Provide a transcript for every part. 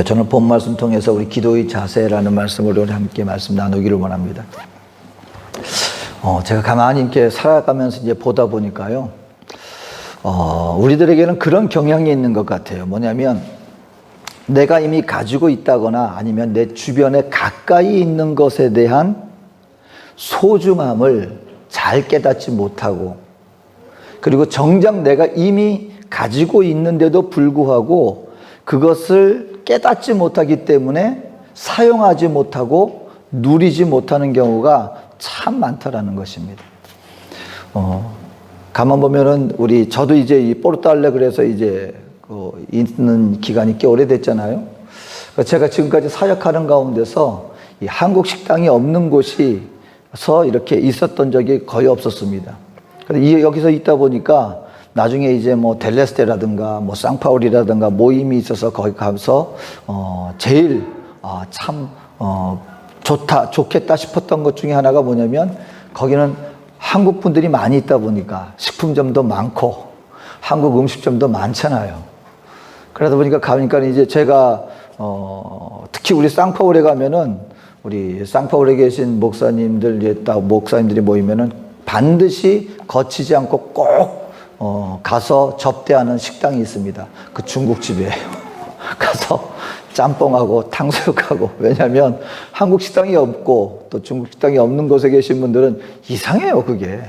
저는 본 말씀 통해서 우리 기도의 자세라는 말씀을 오늘 함께 말씀 나누기를 원합니다. 제가 가만히 이렇게 살아가면서 이제 보다 보니까요, 우리들에게는 그런 경향이 있는 것 같아요. 뭐냐면, 내가 이미 가지고 있다거나 아니면 내 주변에 가까이 있는 것에 대한 소중함을 잘 깨닫지 못하고, 그리고 정작 내가 이미 가지고 있는데도 불구하고 그것을 깨닫지 못하기 때문에 사용하지 못하고 누리지 못하는 경우가 참 많다라는 것입니다. 가만 보면은 저도 이제 이 포르투갈에 그래서 이제 있는 기간이 꽤 오래됐잖아요. 제가 지금까지 사역하는 가운데서 이 한국 식당이 없는 곳이서 이렇게 있었던 적이 거의 없었습니다. 그런데 여기서 있다 보니까 나중에 이제 뭐 델레스테라든가 뭐 상파울이라든가 모임이 있어서 거기 가서 제일 참 좋겠다 싶었던 것 중에 하나가 뭐냐면, 거기는 한국 분들이 많이 있다 보니까 식품점도 많고 한국 음식점도 많잖아요. 그러다 보니까 가니까 이제 제가 특히 우리 상파울에 가면은 우리 상파울에 계신 목사님들이 모이면은 반드시 거치지 않고 꼭 가서 접대하는 식당이 있습니다. 그 중국집이에요. 가서 짬뽕하고 탕수육하고, 왜냐하면 한국 식당이 없고 또 중국 식당이 없는 곳에 계신 분들은 이상해요. 그게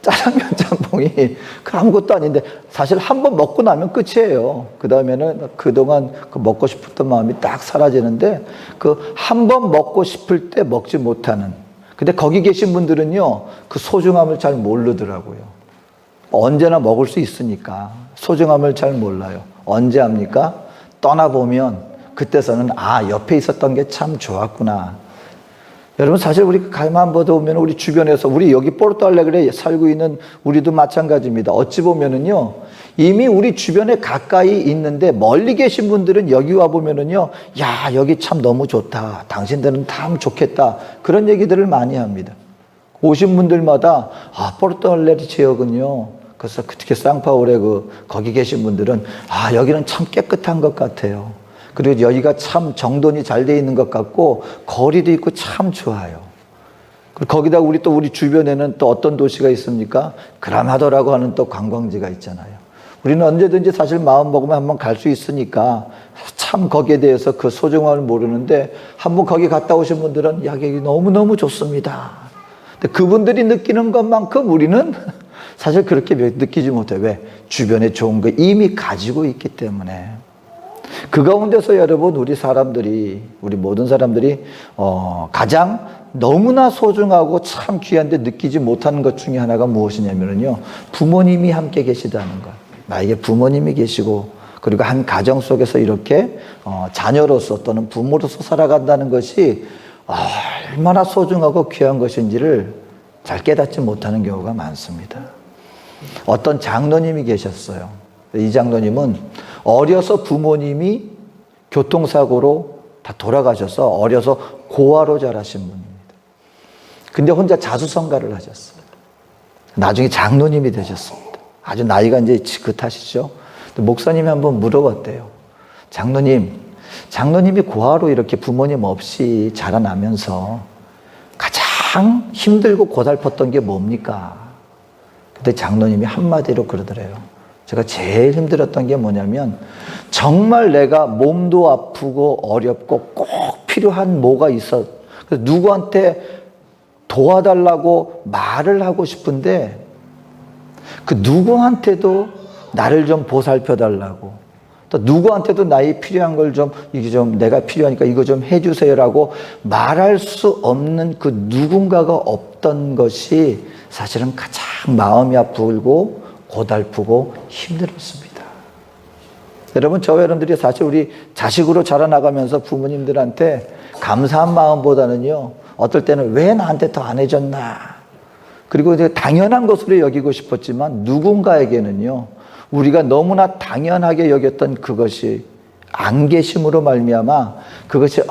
짜장면 짬뽕이 아무것도 아닌데 사실 한번 먹고 나면 끝이에요. 그 다음에는 그동안 먹고 싶었던 마음이 딱 사라지는데, 그 한번 먹고 싶을 때 먹지 못하는, 근데 거기 계신 분들은요 그 소중함을 잘 모르더라고요. 언제나 먹을 수 있으니까 소중함을 잘 몰라요. 언제 합니까? 떠나보면 그때서는 옆에 있었던 게 참 좋았구나. 여러분, 사실 우리 가만 보다 보면 우리 주변에서, 우리 여기 포르투알레그레에 살고 있는 우리도 마찬가지입니다. 어찌 보면은요, 이미 우리 주변에 가까이 있는데 멀리 계신 분들은 여기 와 보면은요, 야, 여기 참 너무 좋다. 당신들은 참 좋겠다. 그런 얘기들을 많이 합니다. 오신 분들마다 포르투갈레 지역은요, 그래서 특히 상파울에 거기 계신 분들은 여기는 참 깨끗한 것 같아요. 그리고 여기가 참 정돈이 잘 돼 있는 것 같고 거리도 있고 참 좋아요. 그리고 거기다 우리 주변에는 또 어떤 도시가 있습니까? 그라마도라고 하는 또 관광지가 있잖아요. 우리는 언제든지 사실 마음 먹으면 한번 갈 수 있으니까 참 거기에 대해서 그 소중함을 모르는데, 한번 거기 갔다 오신 분들은 여기 너무너무 좋습니다. 근데 그분들이 느끼는 것만큼 우리는 사실 그렇게 느끼지 못해요. 왜? 주변에 좋은 거 이미 가지고 있기 때문에. 그 가운데서 여러분, 우리 모든 사람들이 가장 너무나 소중하고 참 귀한데 느끼지 못하는 것 중에 하나가 무엇이냐면요, 부모님이 함께 계시다는 것. 나에게 부모님이 계시고, 그리고 한 가정 속에서 이렇게 자녀로서 또는 부모로서 살아간다는 것이 얼마나 소중하고 귀한 것인지를 잘 깨닫지 못하는 경우가 많습니다. 어떤 장로님이 계셨어요. 이 장로님은 어려서 부모님이 교통사고로 다 돌아가셔서 어려서 고아로 자라신 분입니다. 근데 혼자 자수성가를 하셨어요. 나중에 장로님이 되셨습니다. 아주 나이가 이제 지긋하시죠. 목사님이 한번 물어봤대요. 장로님이 고아로 이렇게 부모님 없이 자라나면서 가장 힘들고 고달팠던 게 뭡니까? 근데 장로님이 한마디로 그러더래요. 제가 제일 힘들었던 게 뭐냐면, 정말 내가 몸도 아프고 어렵고 꼭 필요한 뭐가 있어. 그래서 누구한테 도와달라고 말을 하고 싶은데 그 누구한테도 나를 좀 보살펴 달라고, 또 누구한테도 나의 필요한 걸 내가 필요하니까 이거 좀 해주세요라고 말할 수 없는 그 누군가가 없던 것이 사실은 가장 마음이 아프고 고달프고 힘들었습니다. 여러분, 여러분들이 사실 우리 자식으로 자라나가면서 부모님들한테 감사한 마음보다는요, 어떨 때는 왜 나한테 더 안 해줬나, 그리고 이제 당연한 것으로 여기고 싶었지만 누군가에게는요, 우리가 너무나 당연하게 여겼던 그것이 안 계심으로 말미암아 그것이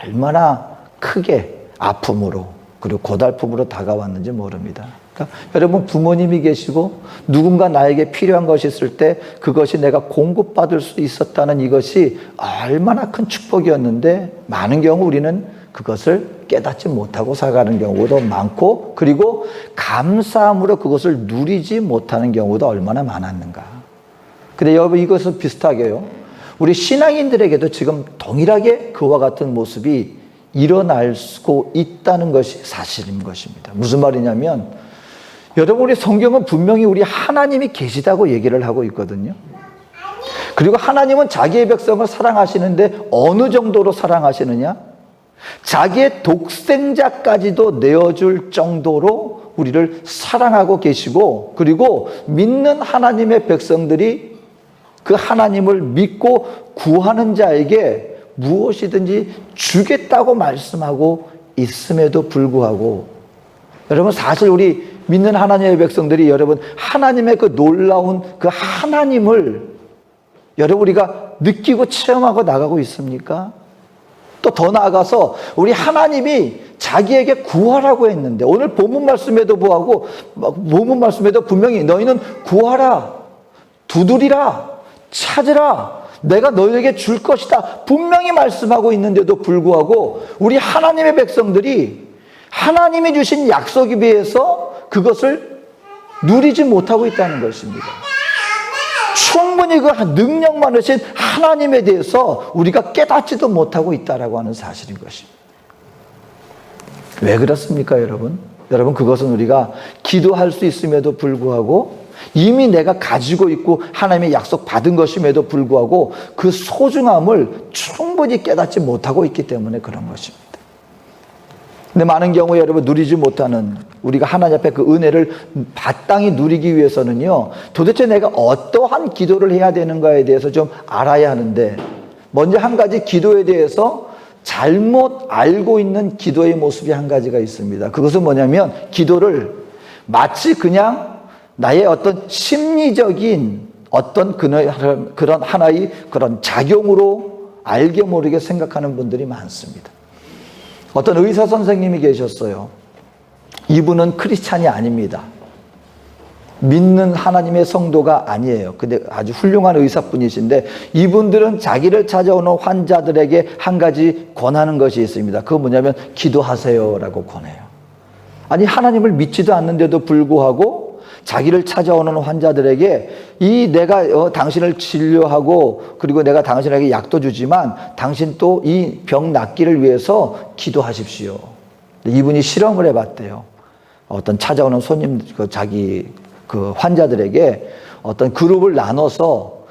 얼마나 크게 아픔으로 그리고 고달픔으로 다가왔는지 모릅니다. 그러니까 여러분 부모님이 계시고 누군가 나에게 필요한 것이 있을 때 그것이 내가 공급받을 수 있었다는 이것이 얼마나 큰 축복이었는데 많은 경우 우리는 그것을 깨닫지 못하고 살아가는 경우도 많고 그리고 감사함으로 그것을 누리지 못하는 경우도 얼마나 많았는가. 근데 여러분 이것은 비슷하게요. 우리 신앙인들에게도 지금 동일하게 그와 같은 모습이 일어날 수 있다는 것이 사실인 것입니다. 무슨 말이냐면 여러분 우리 성경은 분명히 우리 하나님이 계시다고 얘기를 하고 있거든요. 그리고 하나님은 자기의 백성을 사랑하시는데 어느 정도로 사랑하시느냐? 자기의 독생자까지도 내어줄 정도로 우리를 사랑하고 계시고 그리고 믿는 하나님의 백성들이 그 하나님을 믿고 구하는 자에게 무엇이든지 주겠다고 말씀하고 있음에도 불구하고 여러분 사실 우리 믿는 하나님의 백성들이 여러분 하나님의 그 놀라운 그 하나님을 여러분 우리가 느끼고 체험하고 나가고 있습니까? 또 더 나아가서 우리 하나님이 자기에게 구하라고 했는데 오늘 본문 말씀에도 분명히 너희는 구하라, 두드리라, 찾으라, 내가 너희에게 줄 것이다 분명히 말씀하고 있는데도 불구하고 우리 하나님의 백성들이 하나님이 주신 약속에 비해서 그것을 누리지 못하고 있다는 것입니다. 충분히 그 능력 많으신 하나님에 대해서 우리가 깨닫지도 못하고 있다라고 하는 사실인 것입니다. 왜 그렇습니까, 여러분? 여러분, 그것은 우리가 기도할 수 있음에도 불구하고 이미 내가 가지고 있고 하나님의 약속 받은 것임에도 불구하고 그 소중함을 충분히 깨닫지 못하고 있기 때문에 그런 것입니다. 근데 많은 경우에 여러분 누리지 못하는 우리가 하나님 앞에 그 은혜를 마땅히 누리기 위해서는요 도대체 내가 어떠한 기도를 해야 되는가에 대해서 좀 알아야 하는데 먼저 한 가지 기도에 대해서 잘못 알고 있는 기도의 모습이 한 가지가 있습니다. 그것은 뭐냐면 기도를 마치 그냥 나의 어떤 심리적인 어떤 그런 하나의 그런 작용으로 알게 모르게 생각하는 분들이 많습니다. 어떤 의사 선생님이 계셨어요. 이분은 크리스찬이 아닙니다. 믿는 하나님의 성도가 아니에요. 근데 아주 훌륭한 의사분이신데 이분들은 자기를 찾아오는 환자들에게 한 가지 권하는 것이 있습니다. 그거 뭐냐면 기도하세요라고 권해요. 아니 하나님을 믿지도 않는데도 불구하고 자기를 찾아오는 환자들에게 이 내가 당신을 진료하고 그리고 내가 당신에게 약도 주지만 당신 또 이 병 낫기를 위해서 기도하십시오. 이분이 실험을 해봤대요. 어떤 찾아오는 손님 자기 그 환자들에게 어떤 그룹을 나눠서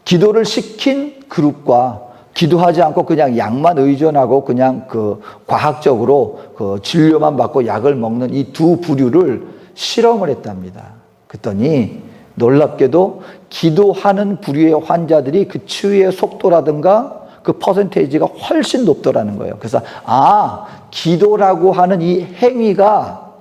기도를 시킨 그룹과 기도하지 않고 그냥 약만 의존하고 그냥 그 과학적으로 그 진료만 받고 약을 먹는 이 두 부류를 실험을 했답니다. 그랬더니 놀랍게도 기도하는 부류의 환자들이 그 치유의 속도라든가 그 퍼센테이지가 훨씬 높더라는 거예요. 그래서 기도라고 하는 이 행위가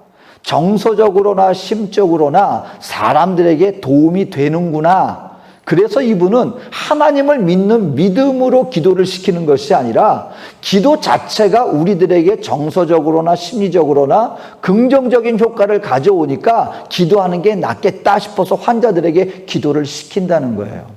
정서적으로나 심적으로나 사람들에게 도움이 되는구나. 그래서 이분은 하나님을 믿는 믿음으로 기도를 시키는 것이 아니라 기도 자체가 우리들에게 정서적으로나 심리적으로나 긍정적인 효과를 가져오니까 기도하는 게 낫겠다 싶어서 환자들에게 기도를 시킨다는 거예요.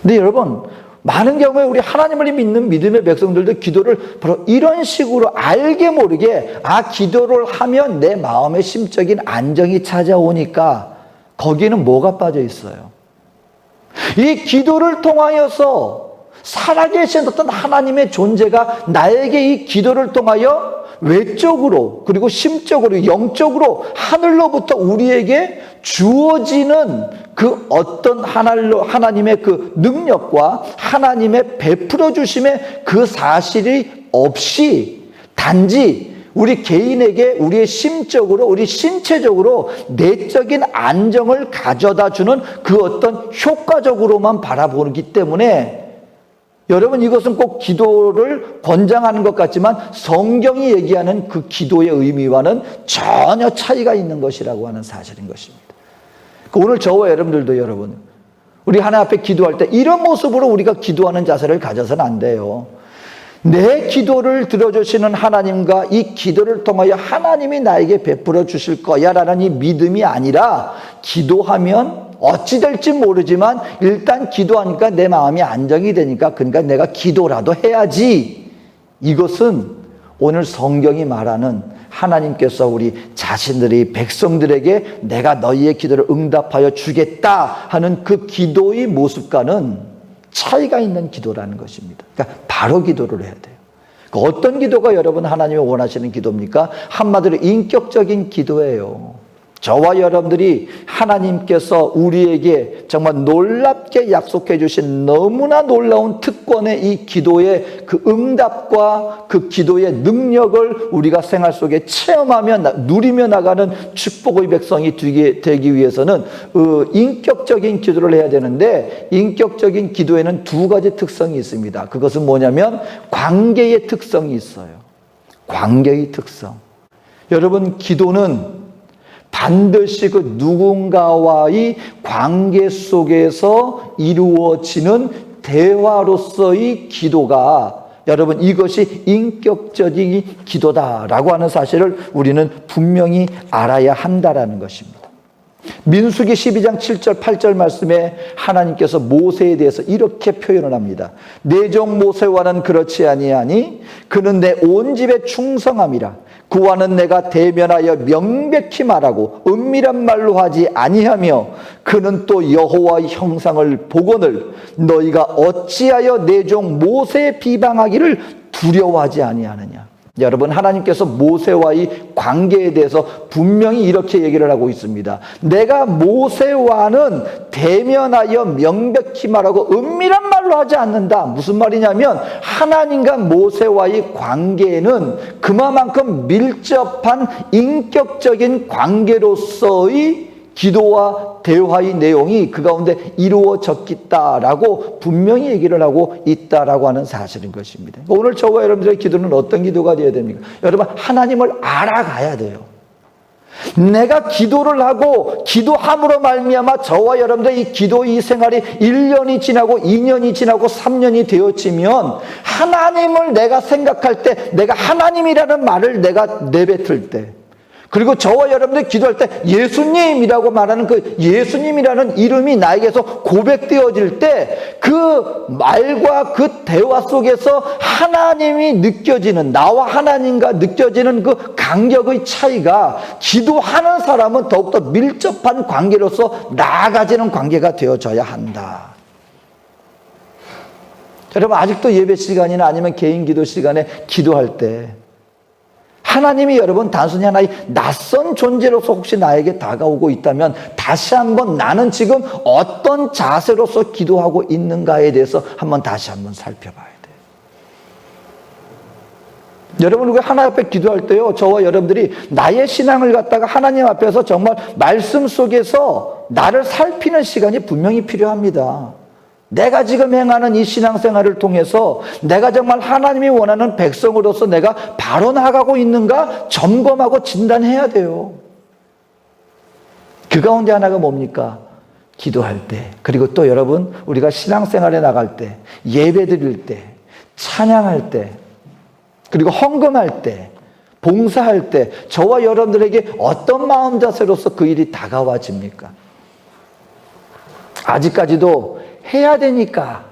근데 여러분 많은 경우에 우리 하나님을 믿는 믿음의 백성들도 기도를 바로 이런 식으로 알게 모르게 기도를 하면 내 마음의 심적인 안정이 찾아오니까 거기는 뭐가 빠져 있어요? 이 기도를 통하여서 살아계신 어떤 하나님의 존재가 나에게 이 기도를 통하여 외적으로 그리고 심적으로 영적으로 하늘로부터 우리에게 주어지는 그 어떤 하나님의 그 능력과 하나님의 베풀어 주심의 그 사실이 없이 단지 우리 개인에게 우리의 심적으로 우리 신체적으로 내적인 안정을 가져다 주는 그 어떤 효과적으로만 바라보기 때문에 여러분 이것은 꼭 기도를 권장하는 것 같지만 성경이 얘기하는 그 기도의 의미와는 전혀 차이가 있는 것이라고 하는 사실인 것입니다. 오늘 저와 여러분들도 여러분 우리 하나님 앞에 기도할 때 이런 모습으로 우리가 기도하는 자세를 가져서는 안 돼요. 내 기도를 들어주시는 하나님과 이 기도를 통하여 하나님이 나에게 베풀어 주실 거야 라는 이 믿음이 아니라, 기도하면 어찌 될지 모르지만 일단 기도하니까 내 마음이 안정이 되니까 그러니까 내가 기도라도 해야지. 이것은 오늘 성경이 말하는 하나님께서 우리 자신들의 백성들에게 내가 너희의 기도를 응답하여 주겠다 하는 그 기도의 모습과는 차이가 있는 기도라는 것입니다. 그러니까 바로 기도를 해야 돼요. 어떤 기도가 여러분 하나님이 원하시는 기도입니까? 한마디로 인격적인 기도예요. 저와 여러분들이 하나님께서 우리에게 정말 놀랍게 약속해 주신 너무나 놀라운 특권의 이 기도의 그 응답과 그 기도의 능력을 우리가 생활 속에 체험하며 누리며 나가는 축복의 백성이 되기 위해서는 인격적인 기도를 해야 되는데, 인격적인 기도에는 두 가지 특성이 있습니다. 그것은 뭐냐면 관계의 특성이 있어요. 관계의 특성. 여러분, 기도는 반드시 그 누군가와의 관계 속에서 이루어지는 대화로서의 기도가, 여러분, 이것이 인격적인 기도다라고 하는 사실을 우리는 분명히 알아야 한다라는 것입니다. 민수기 12장 7절 8절 말씀에 하나님께서 모세에 대해서 이렇게 표현을 합니다. 내 종 모세와는 그렇지 아니하니 그는 내 온 집에 충성함이라. 그와는 내가 대면하여 명백히 말하고 은밀한 말로 하지 아니하며 그는 또 여호와의 형상을 보거늘 너희가 어찌하여 내 종 모세의 비방하기를 두려워하지 아니하느냐. 여러분, 하나님께서 모세와의 관계에 대해서 분명히 이렇게 얘기를 하고 있습니다. 내가 모세와는 대면하여 명백히 말하고 은밀한 말로 하지 않는다. 무슨 말이냐면 하나님과 모세와의 관계는 그만큼 밀접한 인격적인 관계로서의 기도와 대화의 내용이 그 가운데 이루어졌겠다라고 분명히 얘기를 하고 있다라고 하는 사실인 것입니다. 오늘 저와 여러분들의 기도는 어떤 기도가 되어야 됩니까? 여러분, 하나님을 알아가야 돼요. 내가 기도를 하고 기도함으로 말미암아 저와 여러분들의 이 기도의 생활이 1년이 지나고 2년이 지나고 3년이 되어지면 하나님을 내가 생각할 때, 내가 하나님이라는 말을 내가 내뱉을 때, 그리고 저와 여러분들 기도할 때 예수님이라고 말하는 그 예수님이라는 이름이 나에게서 고백되어질 때 그 말과 그 대화 속에서 하나님이 느껴지는, 나와 하나님과 느껴지는 그 간격의 차이가 기도하는 사람은 더욱더 밀접한 관계로서 나아가지는 관계가 되어져야 한다. 여러분, 아직도 예배 시간이나 아니면 개인 기도 시간에 기도할 때 하나님이 여러분 단순히 하나의 낯선 존재로서 혹시 나에게 다가오고 있다면 다시 한번 나는 지금 어떤 자세로서 기도하고 있는가에 대해서 다시 한번 살펴봐야 돼요. 여러분, 우리가 하나님 앞에 기도할 때요, 저와 여러분들이 나의 신앙을 갖다가 하나님 앞에서 정말 말씀 속에서 나를 살피는 시간이 분명히 필요합니다. 내가 지금 행하는 이 신앙생활을 통해서 내가 정말 하나님이 원하는 백성으로서 내가 바로 나가고 있는가 점검하고 진단해야 돼요. 그 가운데 하나가 뭡니까? 기도할 때, 그리고 또 여러분, 우리가 신앙생활에 나갈 때, 예배 드릴 때, 찬양할 때, 그리고 헌금할 때, 봉사할 때 저와 여러분들에게 어떤 마음 자세로서 그 일이 다가와집니까? 아직까지도 해야 되니까,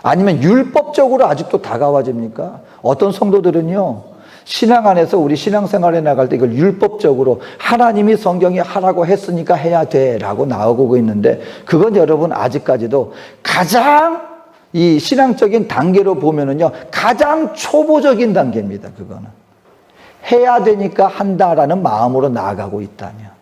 아니면 율법적으로 아직도 다가와집니까? 어떤 성도들은요, 신앙 안에서 우리 신앙생활에 나갈 때 이걸 율법적으로 하나님이 성경에 하라고 했으니까 해야 돼 라고 나오고 있는데, 그건 여러분 아직까지도 가장 이 신앙적인 단계로 보면은요, 가장 초보적인 단계입니다. 그거는 해야 되니까 한다라는 마음으로 나아가고 있다면.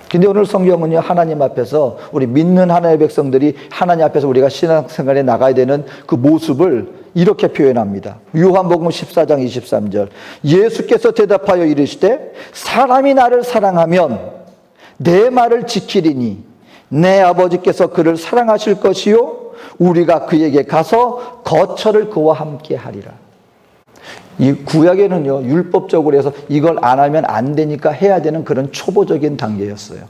근데 오늘 성경은요, 하나님 앞에서 우리 믿는 하나님의 백성들이 하나님 앞에서 우리가 신앙생활에 나가야 되는 그 모습을 이렇게 표현합니다. 요한복음 14장 23절. 예수께서 대답하여 이르시되 사람이 나를 사랑하면 내 말을 지키리니 내 아버지께서 그를 사랑하실 것이요 우리가 그에게 가서 거처를 그와 함께 하리라. 이 구약에는요, 율법적으로 해서 이걸 안 하면 안 되니까 해야 되는 그런 초보적인 단계였어요.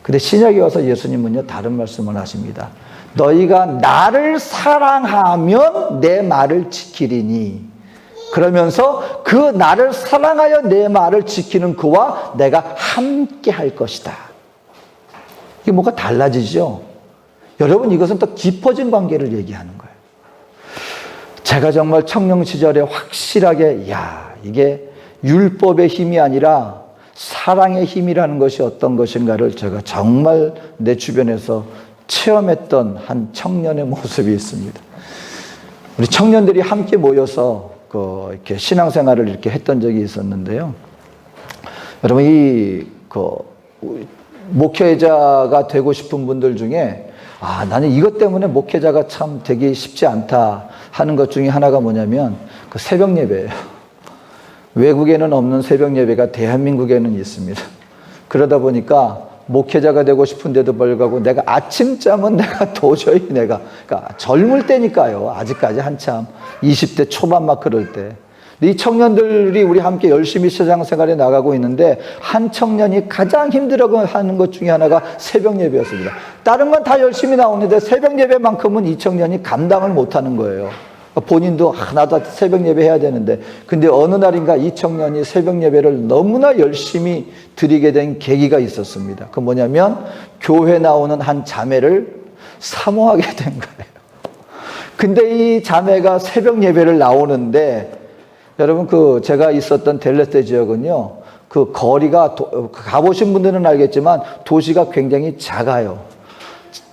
근데 신약에 와서 예수님은요, 다른 말씀을 하십니다. 너희가 나를 사랑하면 내 말을 지키리니. 그러면서 그 나를 사랑하여 내 말을 지키는 그와 내가 함께 할 것이다. 이게 뭐가 달라지죠? 여러분, 이것은 더 깊어진 관계를 얘기하는 거예요. 제가 정말 청년 시절에 확실하게, 이게 율법의 힘이 아니라 사랑의 힘이라는 것이 어떤 것인가를 제가 정말 내 주변에서 체험했던 한 청년의 모습이 있습니다. 우리 청년들이 함께 모여서 이렇게 신앙생활을 이렇게 했던 적이 있었는데요. 여러분, 목회자가 되고 싶은 분들 중에, 나는 이것 때문에 목회자가 참 되기 쉽지 않다 하는 것 중에 하나가 뭐냐면, 그 새벽 예배예요. 외국에는 없는 새벽 예배가 대한민국에는 있습니다. 그러다 보니까 목회자가 되고 싶은데도 불구하고 내가 아침잠은 내가 도저히 그러니까 젊을 때니까요. 아직까지 한참 20대 초반 막 그럴 때. 이 청년들이 우리 함께 열심히 세상생활에 나가고 있는데 한 청년이 가장 힘들어하는 것 중에 하나가 새벽 예배였습니다. 다른 건 다 열심히 나오는데 새벽 예배만큼은 이 청년이 감당을 못하는 거예요. 본인도 나도 새벽 예배 해야 되는데, 근데 어느 날인가 이 청년이 새벽 예배를 너무나 열심히 드리게 된 계기가 있었습니다. 그 뭐냐면 교회 나오는 한 자매를 사모하게 된 거예요. 근데 이 자매가 새벽 예배를 나오는데, 여러분, 제가 있었던 댈러스 지역은요, 그 거리가 가보신 분들은 알겠지만 도시가 굉장히 작아요.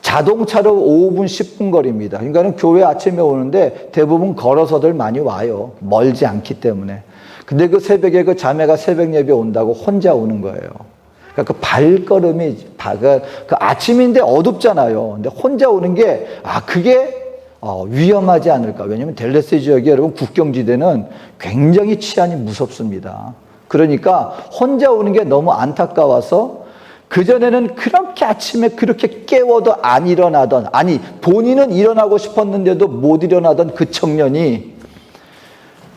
자동차로 5분, 10분 거리입니다. 그러니까 교회 아침에 오는데 대부분 걸어서들 많이 와요. 멀지 않기 때문에. 근데 그 새벽에 그 자매가 새벽 예배 온다고 혼자 오는 거예요. 그러니까 그 발걸음이, 그 아침인데 어둡잖아요. 근데 혼자 오는 게, 그게 위험하지 않을까. 왜냐면 댈러스 지역이 여러분 국경지대는 굉장히 치안이 무섭습니다. 그러니까 혼자 오는 게 너무 안타까워서 그전에는 그렇게 아침에 그렇게 깨워도 안 일어나던, 본인은 일어나고 싶었는데도 못 일어나던 그 청년이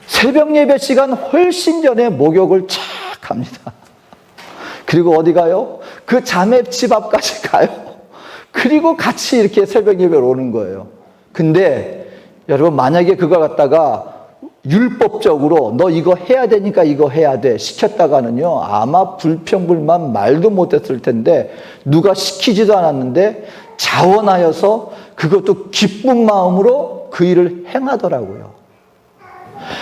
새벽 예배 시간 훨씬 전에 목욕을 착 합니다. 그리고 어디 가요? 그 자매 집 앞까지 가요. 그리고 같이 이렇게 새벽 예배를 오는 거예요. 근데 여러분, 만약에 그거 갖다가 율법적으로 너 이거 해야 되니까 이거 해야 돼 시켰다가는요, 아마 불평불만 말도 못했을 텐데, 누가 시키지도 않았는데 자원하여서 그것도 기쁜 마음으로 그 일을 행하더라고요.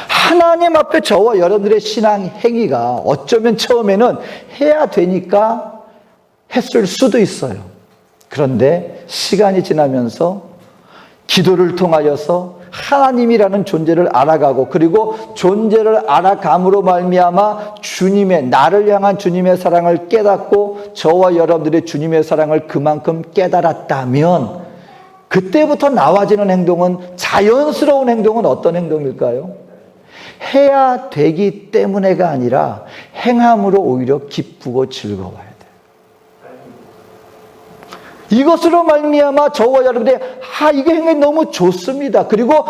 하나님 앞에 저와 여러분들의 신앙 행위가 어쩌면 처음에는 해야 되니까 했을 수도 있어요. 그런데 시간이 지나면서 기도를 통하여서 하나님이라는 존재를 알아가고, 그리고 존재를 알아감으로 말미암아 나를 향한 주님의 사랑을 깨닫고 저와 여러분들의 주님의 사랑을 그만큼 깨달았다면, 그때부터 나와지는 행동은, 자연스러운 행동은 어떤 행동일까요? 해야 되기 때문에가 아니라 행함으로 오히려 기쁘고 즐거워야 돼요. 이것으로 말미암아 저와 여러분들이 이게 행위 너무 좋습니다. 그리고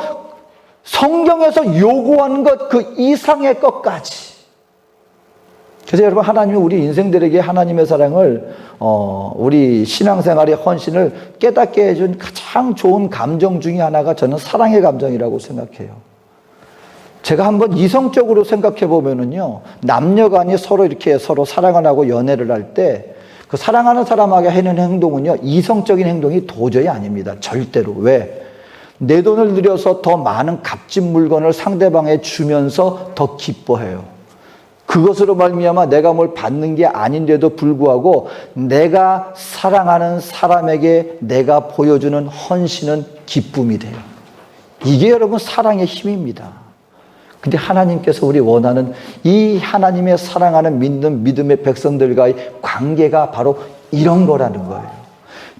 성경에서 요구하는 것 그 이상의 것까지. 그래서 여러분, 하나님이 우리 인생들에게 하나님의 사랑을 우리 신앙생활의 헌신을 깨닫게 해준 가장 좋은 감정 중에 하나가 저는 사랑의 감정이라고 생각해요. 제가 한번 이성적으로 생각해 보면은요, 남녀간이 서로 이렇게 서로 사랑을 하고 연애를 할 때 그 사랑하는 사람에게 하는 행동은요, 이성적인 행동이 도저히 아닙니다. 절대로. 왜? 내 돈을 들여서 더 많은 값진 물건을 상대방에 주면서 더 기뻐해요. 그것으로 말미암아 내가 뭘 받는 게 아닌데도 불구하고 내가 사랑하는 사람에게 내가 보여주는 헌신은 기쁨이 돼요. 이게 여러분 사랑의 힘입니다. 근데 하나님께서 우리 원하는 이 하나님의 사랑하는 믿음의 백성들과의 관계가 바로 이런 거라는 거예요.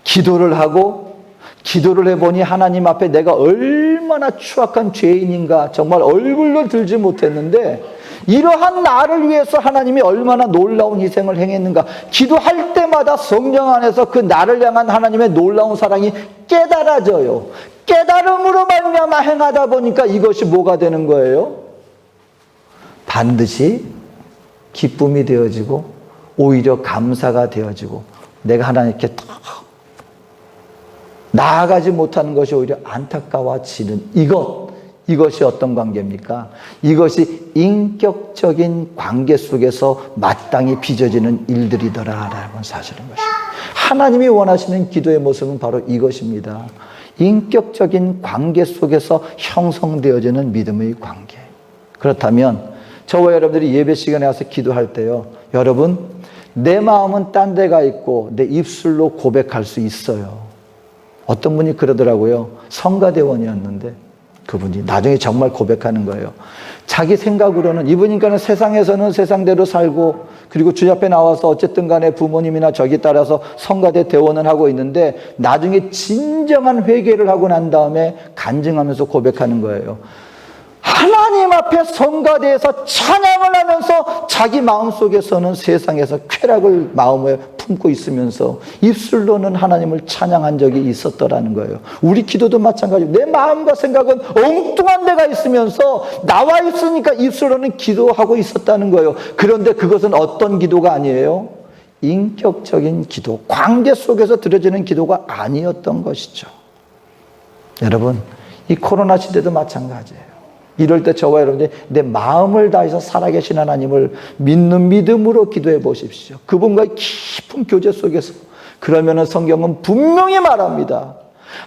기도를 하고, 기도를 해보니 하나님 앞에 내가 얼마나 추악한 죄인인가, 정말 얼굴도 들지 못했는데 이러한 나를 위해서 하나님이 얼마나 놀라운 희생을 행했는가. 기도할 때마다 성령 안에서 그 나를 향한 하나님의 놀라운 사랑이 깨달아져요. 깨달음으로 말미암아 행하다 보니까 이것이 뭐가 되는 거예요? 반드시 기쁨이 되어지고, 오히려 감사가 되어지고, 내가 하나님께 더 나아가지 못하는 것이 오히려 안타까워지는 이것이 어떤 관계입니까? 이것이 인격적인 관계 속에서 마땅히 빚어지는 일들이더라라는 사실인 것입니다. 하나님이 원하시는 기도의 모습은 바로 이것입니다. 인격적인 관계 속에서 형성되어지는 믿음의 관계. 그렇다면 저와 여러분들이 예배 시간에 와서 기도할 때요, 여러분, 내 마음은 딴 데가 있고 내 입술로 고백할 수 있어요. 어떤 분이 그러더라고요. 성가대원이었는데 그분이 나중에 정말 고백하는 거예요. 자기 생각으로는 이분이니까는 세상에서는 세상대로 살고, 그리고 주님 앞에 나와서 어쨌든 간에 부모님이나 저기 따라서 성가대 대원은 하고 있는데, 나중에 진정한 회개를 하고 난 다음에 간증하면서 고백하는 거예요. 하나님 앞에 성가대에서 찬양을 하면서 자기 마음속에서는 세상에서 쾌락을 마음에 품고 있으면서 입술로는 하나님을 찬양한 적이 있었더라는 거예요. 우리 기도도 마찬가지로 내 마음과 생각은 엉뚱한 데가 있으면서 나와 있으니까 입술로는 기도하고 있었다는 거예요. 그런데 그것은 어떤 기도가 아니에요? 인격적인 기도, 관계 속에서 드려지는 기도가 아니었던 것이죠. 여러분, 이 코로나 시대도 마찬가지예요. 이럴 때 저와 여러분들이 내 마음을 다해서 살아계신 하나님을 믿는 믿음으로 기도해 보십시오. 그분과의 깊은 교제 속에서. 그러면은 성경은 분명히 말합니다.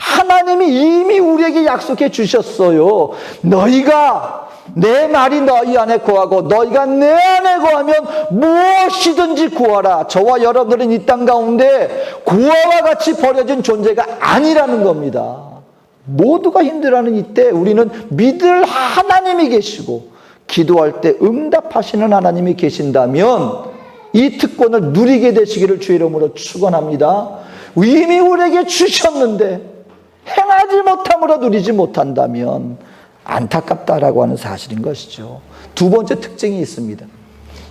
하나님이 이미 우리에게 약속해 주셨어요. 너희가 내 말이 너희 안에 거하고 너희가 내 안에 거하면 무엇이든지 구하라. 저와 여러분들은 이 땅 가운데 고아와 같이 버려진 존재가 아니라는 겁니다. 모두가 힘들어하는 이때 우리는 믿을 하나님이 계시고 기도할 때 응답하시는 하나님이 계신다면 이 특권을 누리게 되시기를 주의 이름으로 축원합니다. 이미 우리에게 주셨는데 행하지 못함으로 누리지 못한다면 안타깝다라고 하는 사실인 것이죠. 두 번째 특징이 있습니다.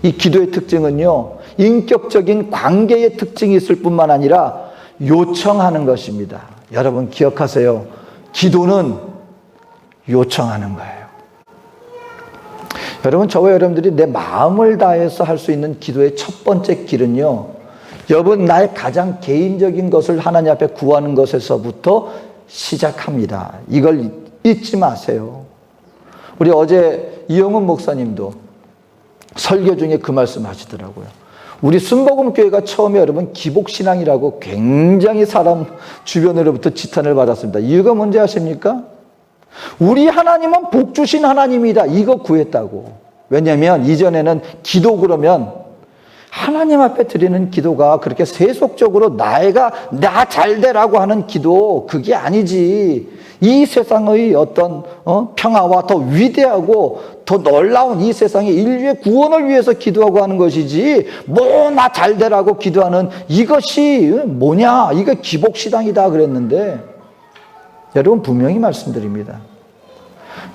이 기도의 특징은요, 인격적인 관계의 특징이 있을 뿐만 아니라 요청하는 것입니다. 여러분 기억하세요. 기도는 요청하는 거예요. 여러분, 저와 여러분들이 내 마음을 다해서 할 수 있는 기도의 첫 번째 길은요, 여러분 나의 가장 개인적인 것을 하나님 앞에 구하는 것에서부터 시작합니다. 이걸 잊지 마세요. 우리 어제 이영훈 목사님도 설교 중에 그 말씀 하시더라고요. 우리 순복음교회가 처음에 여러분 기복신앙이라고 굉장히 사람 주변으로부터 지탄을 받았습니다. 이유가 뭔지 아십니까? 우리 하나님은 복 주신 하나님이다. 이거 구했다고. 왜냐하면 이전에는 기도 그러면 하나님 앞에 드리는 기도가 그렇게 세속적으로 나 잘되라고 하는 기도, 그게 아니지. 이 세상의 어떤 평화와 더 위대하고 더 놀라운 이 세상의 인류의 구원을 위해서 기도하고 하는 것이지, 뭐 나 잘되라고 기도하는 이것이 뭐냐, 이거 기복신앙이다 그랬는데, 여러분 분명히 말씀드립니다.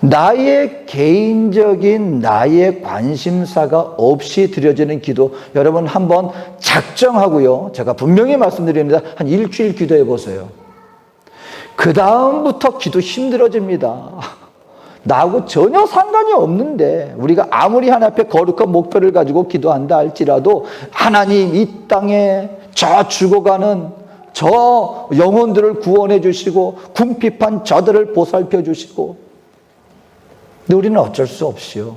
나의 개인적인 나의 관심사가 없이 드려지는 기도, 여러분 한번 작정하고요, 제가 분명히 말씀드립니다. 한 일주일 기도해 보세요. 그 다음부터 기도 힘들어집니다. 나하고 전혀 상관이 없는데 우리가 아무리 하나님 앞에 거룩한 목표를 가지고 기도한다 할지라도 하나님 이 땅에 저 죽어가는 저 영혼들을 구원해 주시고 궁핍한 저들을 보살펴 주시고, 근데 우리는 어쩔 수 없이요,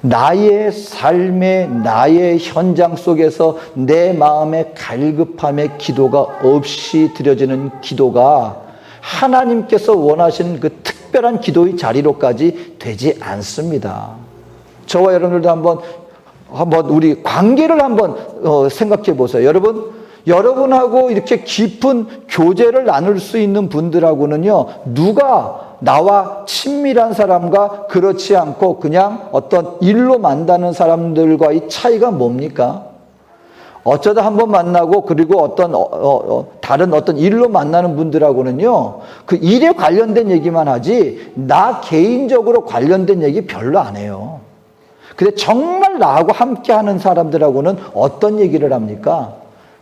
나의 삶의 나의 현장 속에서 내 마음의 갈급함의 기도가 없이 드려지는 기도가 하나님께서 원하시는 그 특별한 기도의 자리로까지 되지 않습니다. 저와 여러분들도 한번 우리 관계를 한번 생각해 보세요. 여러분하고 이렇게 깊은 교제를 나눌 수 있는 분들하고는요, 누가 나와 친밀한 사람과 그렇지 않고 그냥 어떤 일로 만나는 사람들과의 차이가 뭡니까? 어쩌다 한번 만나고 그리고 어떤 다른 어떤 일로 만나는 분들하고는요, 그 일에 관련된 얘기만 하지 나 개인적으로 관련된 얘기 별로 안 해요. 근데 정말 나하고 함께 하는 사람들하고는 어떤 얘기를 합니까?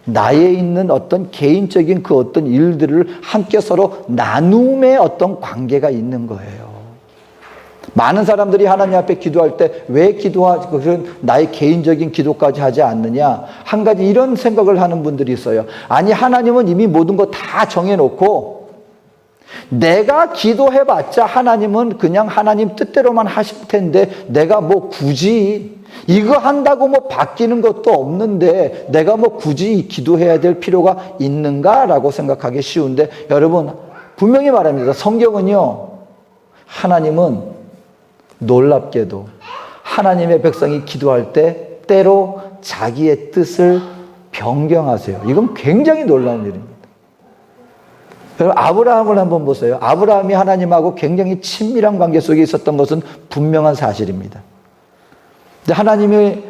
나에 있는 어떤 개인적인 그 어떤 일들을 함께 서로 나눔의 어떤 관계가 있는 거예요. 많은 사람들이 하나님 앞에 기도할 때 왜 그런 나의 개인적인 기도까지 하지 않느냐? 한 가지 이런 생각을 하는 분들이 있어요. 아니, 하나님은 이미 모든 거 다 정해놓고 내가 기도해봤자 하나님은 그냥 하나님 뜻대로만 하실 텐데 내가 뭐 굳이 이거 한다고 뭐 바뀌는 것도 없는데 내가 뭐 굳이 기도해야 될 필요가 있는가라고 생각하기 쉬운데, 여러분 분명히 말합니다. 성경은요, 하나님은 놀랍게도 하나님의 백성이 기도할 때 때로 자기의 뜻을 변경하세요. 이건 굉장히 놀라운 일입니다. 여러분, 아브라함을 한번 보세요. 아브라함이 하나님하고 굉장히 친밀한 관계 속에 있었던 것은 분명한 사실입니다. 근데 하나님이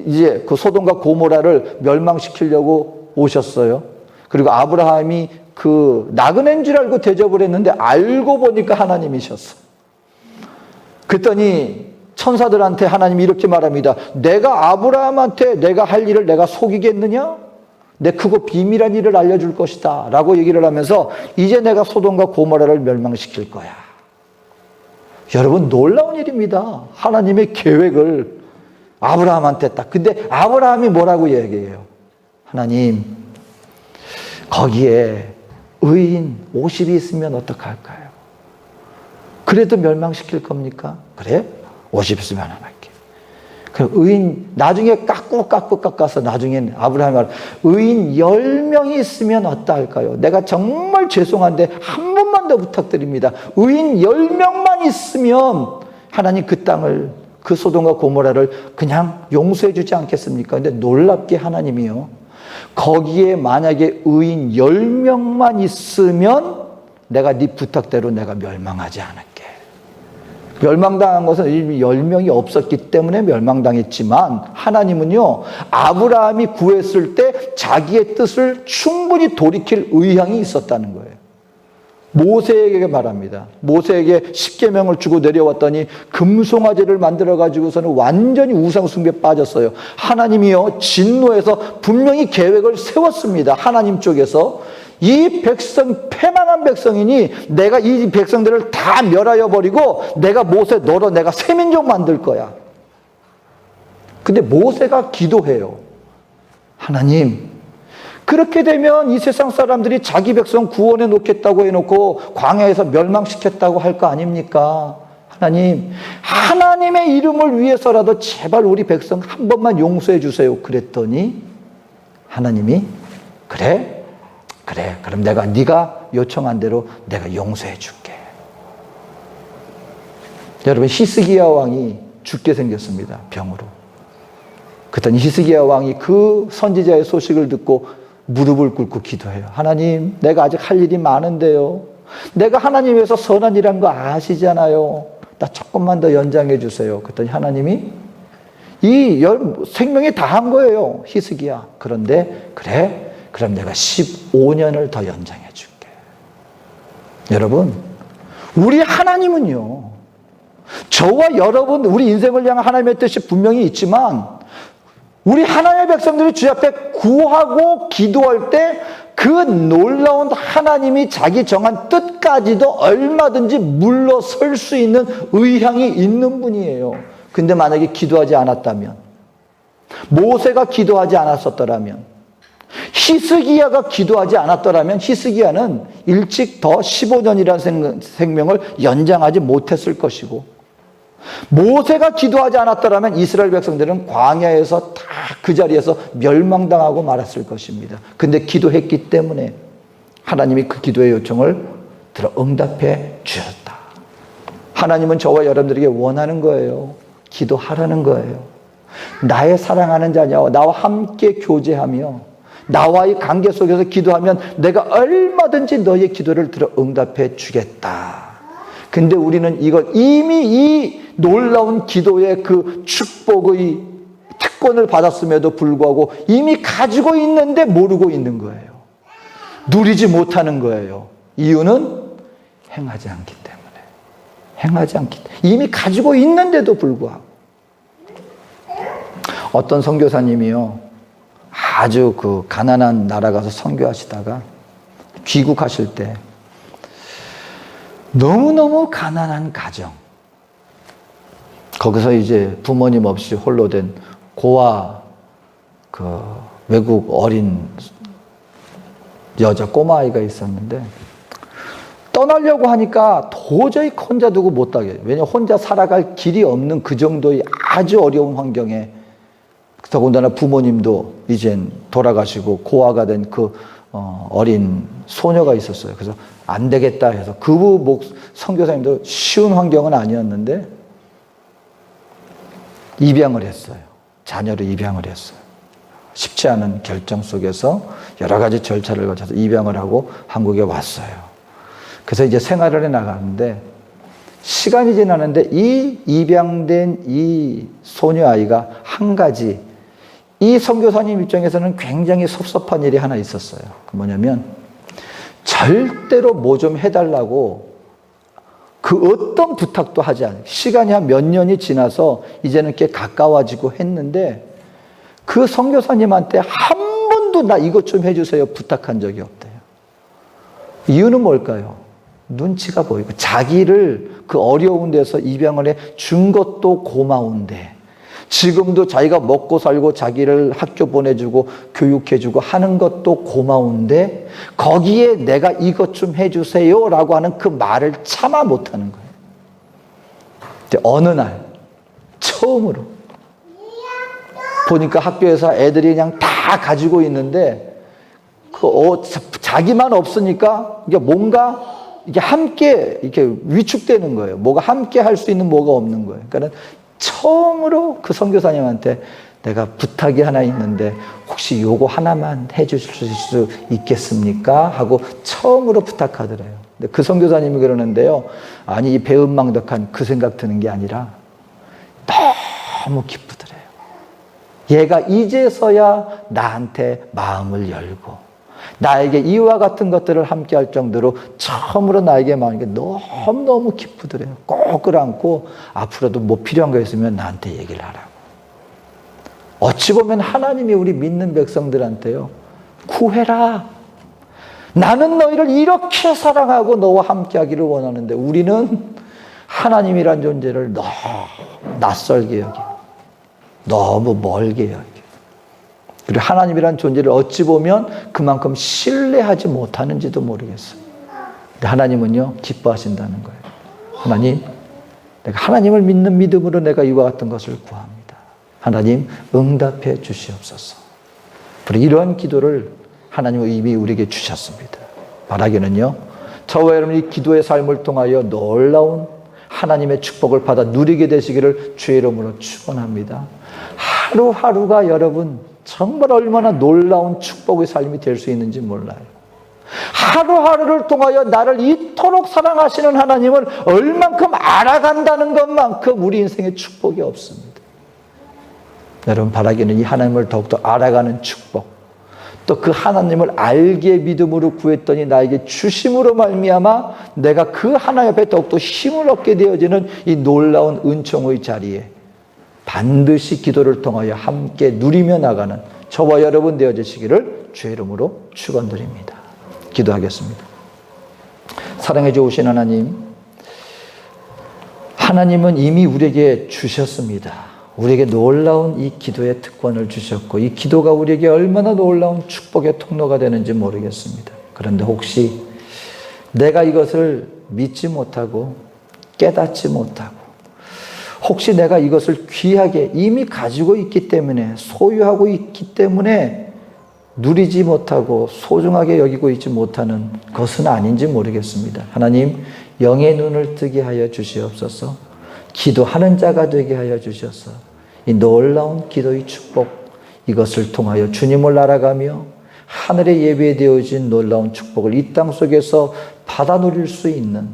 이제 그 소돔과 고모라를 멸망시키려고 오셨어요. 그리고 아브라함이 그 나그네인 줄 알고 대접을 했는데 알고 보니까 하나님이셨어. 그랬더니 천사들한테 하나님이 이렇게 말합니다. 내가 아브라함한테 내가 할 일을 내가 속이겠느냐? 내 크고 비밀한 일을 알려줄 것이다 라고 얘기를 하면서 이제 내가 소돔과 고모라를 멸망시킬 거야. 여러분, 놀라운 일입니다. 하나님의 계획을 아브라함한테 딱. 근데 아브라함이 뭐라고 얘기해요? 하나님, 거기에 의인 50이 있으면 어떡할까요? 그래도 멸망시킬 겁니까? 그래? 50 있으면 안 할게. 그 의인 나중에 깎아서 나중에 아브라함이 말, 의인 10명이 있으면 어떠할까요? 내가 정말 죄송한데 한 번만 더 부탁드립니다. 의인 10명만 있으면 하나님 그 땅을, 그 소돔과 고모라를 그냥 용서해 주지 않겠습니까? 근데 놀랍게 하나님이요, 거기에 만약에 의인 10명만 있으면 내가 네 부탁대로 내가 멸망하지 않을게. 멸망당한 것은 10명이 없었기 때문에 멸망당했지만 하나님은요, 아브라함이 구했을 때 자기의 뜻을 충분히 돌이킬 의향이 있었다는 거예요. 모세에게 말합니다. 모세에게 십계명을 주고 내려왔더니 금송아지를 만들어 가지고서는 완전히 우상 숭배에 빠졌어요. 하나님이요, 진노해서 분명히 계획을 세웠습니다. 하나님 쪽에서 이 백성, 패망한 백성이니 내가 이 백성들을 다 멸하여 버리고 내가 모세 너로 내가 새민족 만들 거야. 근데 모세가 기도해요. 하나님, 그렇게 되면 이 세상 사람들이 자기 백성 구원해 놓겠다고 해놓고 광야에서 멸망시켰다고 할 거 아닙니까? 하나님, 하나님의 이름을 위해서라도 제발 우리 백성 한 번만 용서해 주세요. 그랬더니 하나님이 그래, 그럼 내가 네가 요청한 대로 내가 용서해 줄게. 여러분, 히스기야 왕이 죽게 생겼습니다. 병으로. 그랬더니 히스기야 왕이 그 선지자의 소식을 듣고 무릎을 꿇고 기도해요. 하나님, 내가 아직 할 일이 많은데요. 내가 하나님 위해서 선한 일한 거 아시잖아요. 나 조금만 더 연장해 주세요. 그랬더니 하나님이 이 생명이 다 한 거예요. 히스기야. 그런데 그래, 그럼 내가 15년을 더 연장해 줄게. 여러분, 우리 하나님은요, 저와 여러분, 우리 인생을 향한 하나님의 뜻이 분명히 있지만 우리 하나님의 백성들이 주 앞에 구하고 기도할 때 그 놀라운 하나님이 자기 정한 뜻까지도 얼마든지 물러설 수 있는 의향이 있는 분이에요. 근데 만약에 기도하지 않았다면, 모세가 기도하지 않았었더라면, 히스기야가 기도하지 않았더라면 히스기야는 일찍 더 15년이라는 생명을 연장하지 못했을 것이고, 모세가 기도하지 않았더라면 이스라엘 백성들은 광야에서 다 그 자리에서 멸망당하고 말았을 것입니다. 근데 기도했기 때문에 하나님이 그 기도의 요청을 들어 응답해 주셨다. 하나님은 저와 여러분들에게 원하는 거예요. 기도하라는 거예요. 나의 사랑하는 자녀와 나와 함께 교제하며 나와의 관계 속에서 기도하면 내가 얼마든지 너의 기도를 들어 응답해 주겠다. 근데 우리는 이걸 이미 이 놀라운 기도의 그 축복의 특권을 받았음에도 불구하고 이미 가지고 있는데 모르고 있는 거예요. 누리지 못하는 거예요. 이유는 행하지 않기 때문에. 이미 가지고 있는데도 불구하고. 어떤 선교사님이요, 아주 그 가난한 나라 가서 선교하시다가 귀국하실 때 너무너무 가난한 가정, 거기서 이제 부모님 없이 홀로 된 고아 그 외국 어린 여자 꼬마아이가 있었는데 떠나려고 하니까 도저히 혼자 두고 못 가게. 왜냐하면 혼자 살아갈 길이 없는 그 정도의 아주 어려운 환경에, 더군다나 부모님도 이젠 돌아가시고 고아가 된 그 어린 소녀가 있었어요. 그래서 안 되겠다 해서 그 선교사님도 쉬운 환경은 아니었는데 입양을 했어요. 자녀를 입양을 했어요. 쉽지 않은 결정 속에서 여러 가지 절차를 거쳐서 입양을 하고 한국에 왔어요. 그래서 이제 생활을 해 나가는데 시간이 지나는데 이 입양된 이 소녀 아이가 한 가지, 이 선교사님 입장에서는 굉장히 섭섭한 일이 하나 있었어요. 뭐냐면 절대로 뭐 좀 해달라고 그 어떤 부탁도 하지 않아요. 시간이 한 몇 년이 지나서 이제는 꽤 가까워지고 했는데 그 선교사님한테 한 번도 나 이것 좀 해주세요 부탁한 적이 없대요. 이유는 뭘까요? 눈치가 보이고 자기를 그 어려운 데서 입양을 해 준 것도 고마운데 지금도 자기가 먹고 살고 자기를 학교 보내주고 교육해주고 하는 것도 고마운데 거기에 내가 이것 좀 해주세요 라고 하는 그 말을 참아 못하는 거예요. 근데 어느 날 처음으로 보니까 학교에서 애들이 그냥 다 가지고 있는데 자기만 없으니까 이게 뭔가 이게 함께 이렇게 위축되는 거예요. 뭐가 함께 할 수 있는 뭐가 없는 거예요. 그러니까 처음으로 그 선교사님한테 내가 부탁이 하나 있는데 혹시 요거 하나만 해주실 수 있겠습니까? 하고 처음으로 부탁하더래요. 근데 그 선교사님이 그러는데요. 아니 이 배은망덕한 그 생각 드는 게 아니라 너무 기쁘더래요. 얘가 이제서야 나한테 마음을 열고 나에게 이와 같은 것들을 함께 할 정도로 처음으로 나에게 마음이 너무너무 기쁘더래요. 꼭 끌어안고 앞으로도 뭐 필요한 거 있으면 나한테 얘기를 하라고. 어찌 보면 하나님이 우리 믿는 백성들한테요. 구해라. 나는 너희를 이렇게 사랑하고 너와 함께 하기를 원하는데 우리는 하나님이란 존재를 너무 낯설게 여기고 너무 멀게 여기고 그리고 하나님이란 존재를 어찌 보면 그만큼 신뢰하지 못하는지도 모르겠어요. 근데 하나님은요 기뻐하신다는 거예요. 하나님, 내가 하나님을 믿는 믿음으로 내가 이와 같은 것을 구합니다. 하나님 응답해 주시옵소서. 그리고 이러한 기도를 하나님은 이미 우리에게 주셨습니다. 바라기는요 저와 여러분이 기도의 삶을 통하여 놀라운 하나님의 축복을 받아 누리게 되시기를 주의 이름으로 축원합니다. 하루하루가 여러분 정말 얼마나 놀라운 축복의 삶이 될 수 있는지 몰라요. 하루하루를 통하여 나를 이토록 사랑하시는 하나님을 얼만큼 알아간다는 것만큼 우리 인생에 축복이 없습니다. 여러분 바라기는 이 하나님을 더욱더 알아가는 축복, 또 그 하나님을 알기에 믿음으로 구했더니 나에게 주심으로 말미암아 내가 그 하나님 앞에 더욱더 힘을 얻게 되어지는 이 놀라운 은총의 자리에 반드시 기도를 통하여 함께 누리며 나가는 저와 여러분 되어지시기를 주의 이름으로 축원드립니다. 기도하겠습니다. 사랑해 주신 하나님, 하나님은 이미 우리에게 주셨습니다. 우리에게 놀라운 이 기도의 특권을 주셨고 이 기도가 우리에게 얼마나 놀라운 축복의 통로가 되는지 모르겠습니다. 그런데 혹시 내가 이것을 믿지 못하고 깨닫지 못하고 혹시 내가 이것을 귀하게 이미 가지고 있기 때문에 소유하고 있기 때문에 누리지 못하고 소중하게 여기고 있지 못하는 것은 아닌지 모르겠습니다. 하나님 영의 눈을 뜨게 하여 주시옵소서. 기도하는 자가 되게 하여 주셔서 이 놀라운 기도의 축복 이것을 통하여 주님을 알아가며 하늘에 예배되어진 놀라운 축복을 이 땅 속에서 받아 누릴 수 있는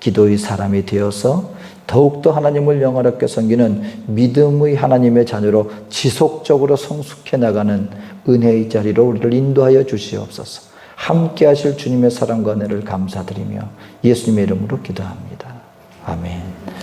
기도의 사람이 되어서 더욱더 하나님을 영화롭게 섬기는 믿음의 하나님의 자녀로 지속적으로 성숙해 나가는 은혜의 자리로 우리를 인도하여 주시옵소서. 함께 하실 주님의 사랑과 은혜를 감사드리며 예수님의 이름으로 기도합니다. 아멘.